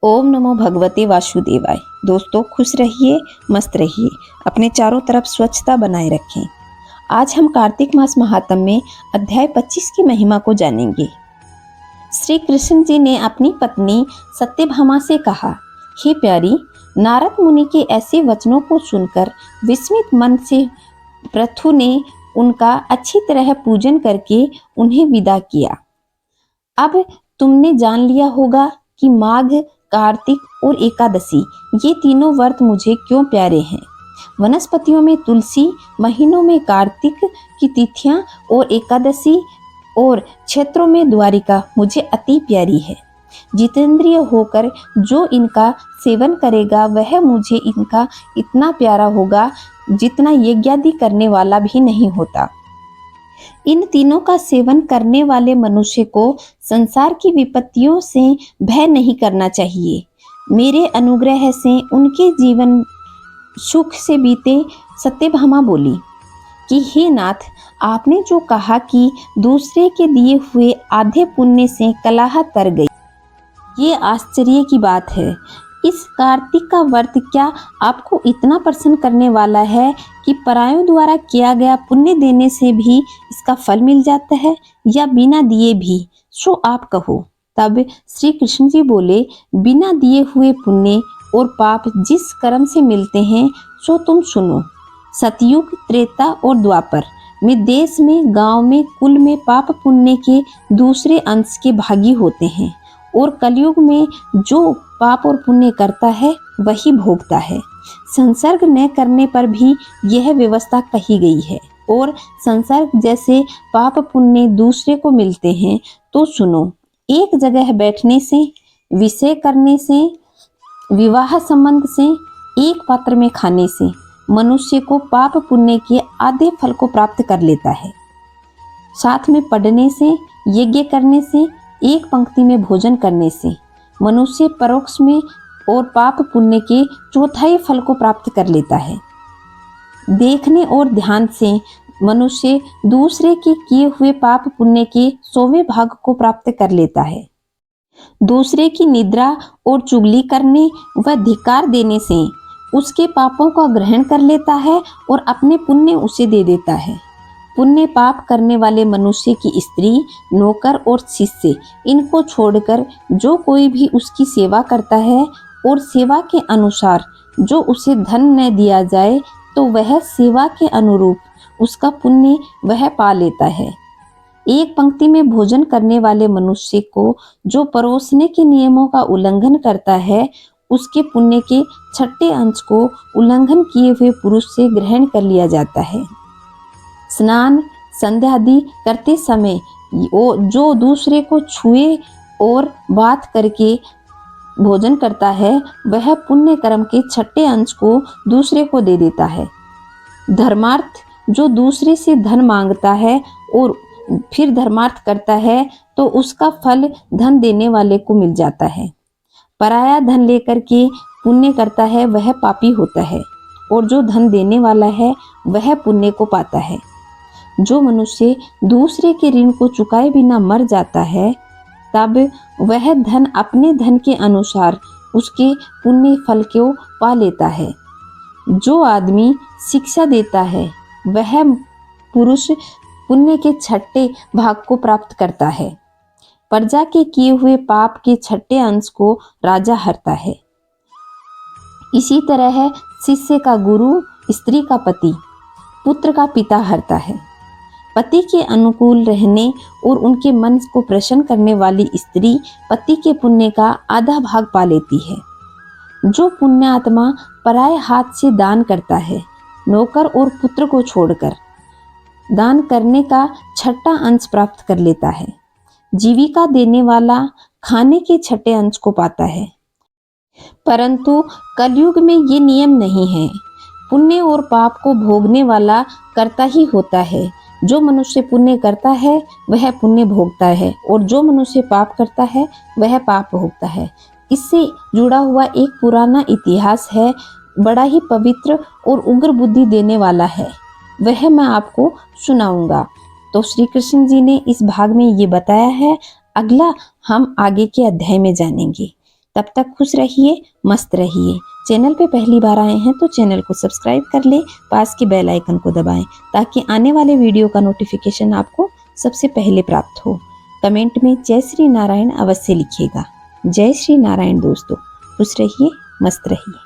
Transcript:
ओम नमो भगवते वासुदेवाय। दोस्तों खुश रहिए, मस्त रहिए, अपने चारों तरफ स्वच्छता बनाए रखें। आज हम कार्तिक मास महात्म्य में अध्याय 25 की महिमा को जानेंगे। श्री कृष्ण जी ने अपनी पत्नी सत्यभामा से कहा, हे प्यारी, नारद मुनि के ऐसे वचनों को सुनकर विस्मित मन से पृथु ने उनका अच्छी तरह पूजन करके उन्हें विदा किया। अब तुमने जान लिया होगा कि माघ, कार्तिक और एकादशी ये तीनों व्रत मुझे क्यों प्यारे हैं। वनस्पतियों में तुलसी, महीनों में कार्तिक की तिथियां और एकादशी और क्षेत्रों में द्वारिका मुझे अति प्यारी है। जितेंद्रिय होकर जो इनका सेवन करेगा वह मुझे इनका इतना प्यारा होगा जितना यज्ञादि करने वाला भी नहीं होता। इन तीनों का सेवन करने वाले मनुष्य को संसार की विपत्तियों से भय नहीं करना चाहिए। मेरे अनुग्रह से उनके जीवन सुख से बीते। सत्यभामा बोली कि हे नाथ, आपने जो कहा कि दूसरे के दिए हुए आधे पुण्य से कलह तर गई, ये आश्चर्य की बात है। इस कार्तिक का व्रत क्या आपको इतना प्रसन्न करने वाला है कि परायों द्वारा किया गया पुण्य देने से भी इसका फल मिल जाता है या बिना दिए भी, सो आप कहो। तब श्री कृष्ण जी बोले, बिना दिए हुए पुण्य और पाप जिस कर्म से मिलते हैं सो तुम सुनो। सतयुग, त्रेता और द्वापर में देश में, गांव में, कुल में पाप पुण्य के दूसरे अंश के भागी होते हैं और कलयुग में जो पाप और पुण्य करता है वही भोगता है। संसर्ग न करने पर भी यह व्यवस्था कही गई है। और संसर्ग जैसे पाप पुण्य दूसरे को मिलते हैं तो सुनो। एक जगह बैठने से, विषय करने से, विवाह संबंध से, एक पात्र में खाने से मनुष्य को पाप पुण्य के आधे फल को प्राप्त कर लेता है। साथ में पढ़ने से, यज्ञ करने से, एक पंक्ति में भोजन करने से मनुष्य परोक्ष में और पाप पुण्य के चौथाई फल को प्राप्त कर लेता है। देखने और ध्यान से मनुष्य दूसरे के किए हुए पाप पुण्य के 100वें भाग को प्राप्त कर लेता है। दूसरे की निद्रा और चुगली करने व धिक्कार देने से उसके पापों का ग्रहण कर लेता है और अपने पुण्य उसे दे देता है। पुण्य पाप करने वाले मनुष्य की स्त्री, नौकर और शिष्य, इनको छोड़कर जो कोई भी उसकी सेवा करता है और सेवा के अनुसार जो उसे धन न दिया जाए तो वह सेवा के अनुरूप उसका पुण्य वह पा लेता है। एक पंक्ति में भोजन करने वाले मनुष्य को जो परोसने के नियमों का उल्लंघन करता है उसके पुण्य के 6ठे अंश को उल्लंघन किए हुए पुरुष से ग्रहण कर लिया जाता है। स्नान, संध्या आदि करते समय जो दूसरे को छुए और बात करके भोजन करता है वह पुण्य कर्म के 6ठे अंश को दूसरे को दे देता है। धर्मार्थ जो दूसरे से धन मांगता है और फिर धर्मार्थ करता है तो उसका फल धन देने वाले को मिल जाता है। पराया धन लेकर के पुण्य करता है वह पापी होता है और जो धन देने वाला है वह पुण्य को पाता है। जो मनुष्य दूसरे के ऋण को चुकाए बिना मर जाता है तब वह धन अपने धन के अनुसार उसके पुण्य फल को पा लेता है। जो आदमी शिक्षा देता है वह पुरुष पुण्य के 6ठे भाग को प्राप्त करता है। प्रजा के किए हुए पाप के 6ठे अंश को राजा हरता है। इसी तरह शिष्य का गुरु, स्त्री का पति, पुत्र का पिता हरता है। पति के अनुकूल रहने और उनके मन को प्रसन्न करने वाली स्त्री पति के पुण्य का आधा भाग पा लेती है। जो पुण्यात्मा पराये हाथ से दान करता है, नौकर और पुत्र को छोड़कर, दान करने का 6ठा अंश प्राप्त कर लेता है। जीविका देने वाला खाने के 6ठे अंश को पाता है। परंतु कलयुग में ये नियम नहीं है। पुण्य और पाप को भोगने वाला करता ही होता है। जो मनुष्य पुण्य करता है वह पुण्य भोगता है और जो मनुष्य पाप करता है वह पाप भोगता है। इससे जुड़ा हुआ एक पुराना इतिहास है, बड़ा ही पवित्र और उग्र बुद्धि देने वाला है, वह मैं आपको सुनाऊंगा। तो श्री कृष्ण जी ने इस भाग में ये बताया है। अगला हम आगे के अध्याय में जानेंगे। तब तक खुश रहिए, मस्त रहिए। चैनल पे पहली बार आए हैं तो चैनल को सब्सक्राइब कर लें, पास के बेल आइकन को दबाएं ताकि आने वाले वीडियो का नोटिफिकेशन आपको सबसे पहले प्राप्त हो। कमेंट में जय श्री नारायण अवश्य लिखिएगा। जय श्री नारायण दोस्तों, खुश रहिए, मस्त रहिए।